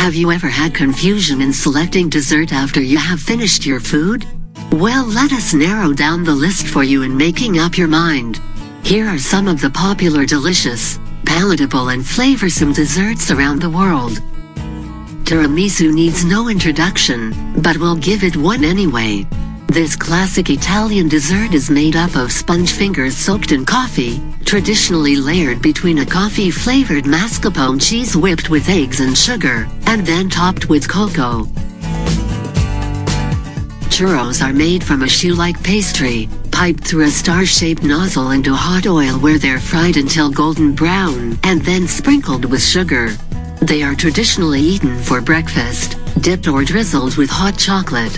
Have you ever had confusion in selecting dessert after you have finished your food? Well, let us narrow down the list for you in making up your mind. Here are some of the popular delicious, palatable and flavoursome desserts around the world. Tiramisu needs no introduction, but we'll give it one anyway. This classic Italian dessert is made up of sponge fingers soaked in coffee, traditionally layered between a coffee-flavored mascarpone cheese whipped with eggs and sugar, and then topped with cocoa. Churros are made from a shoe-like pastry, piped through a star-shaped nozzle into hot oil where they're fried until golden brown, and then sprinkled with sugar. They are traditionally eaten for breakfast, dipped or drizzled with hot chocolate.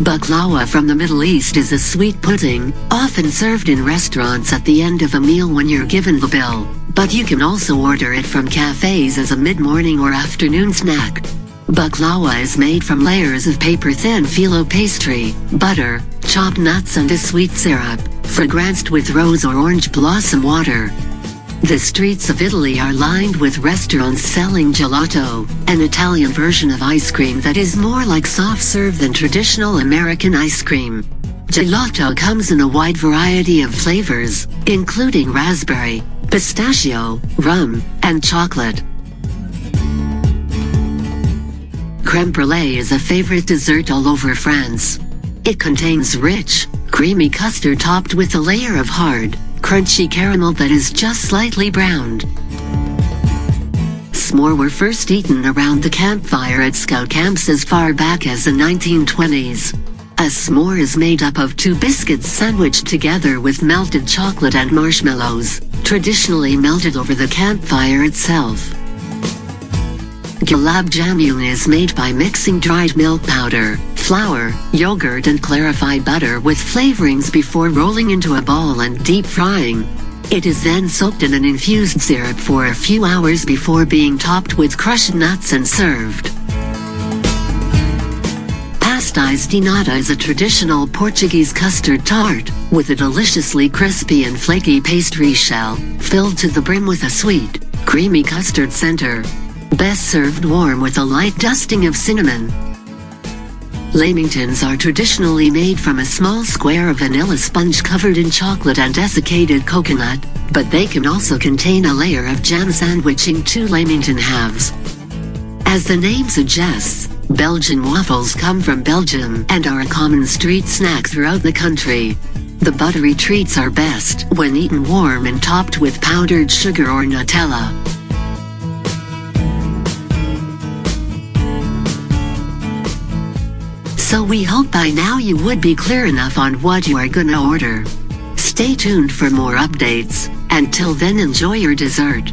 Baklava from the Middle East is a sweet pudding, often served in restaurants at the end of a meal when you're given the bill, but you can also order it from cafes as a mid-morning or afternoon snack. Baklava is made from layers of paper-thin phyllo pastry, butter, chopped nuts and a sweet syrup, fragranced with rose or orange blossom water. The streets of Italy are lined with restaurants selling gelato, an Italian version of ice cream that is more like soft serve than traditional American ice cream. Gelato comes in a wide variety of flavors, including raspberry, pistachio, rum, and chocolate. Crème brûlée is a favorite dessert all over France. It contains rich, creamy custard topped with a layer of hard, crunchy caramel that is just slightly browned. S'mores were first eaten around the campfire at scout camps as far back as the 1920s. A s'more is made up of two biscuits sandwiched together with melted chocolate and marshmallows, traditionally melted over the campfire itself. Gulab jamun is made by mixing dried milk powder, flour, yogurt and clarified butter with flavorings before rolling into a ball and deep frying. It is then soaked in an infused syrup for a few hours before being topped with crushed nuts and served. Pasteis de nata is a traditional Portuguese custard tart, with a deliciously crispy and flaky pastry shell, filled to the brim with a sweet, creamy custard center. Best served warm with a light dusting of cinnamon. Lamingtons are traditionally made from a small square of vanilla sponge covered in chocolate and desiccated coconut, but they can also contain a layer of jam sandwiching two Lamington halves. As the name suggests, Belgian waffles come from Belgium and are a common street snack throughout the country. The buttery treats are best when eaten warm and topped with powdered sugar or Nutella. So we hope by now you would be clear enough on what you are gonna order. Stay tuned for more updates. Until then, enjoy your dessert.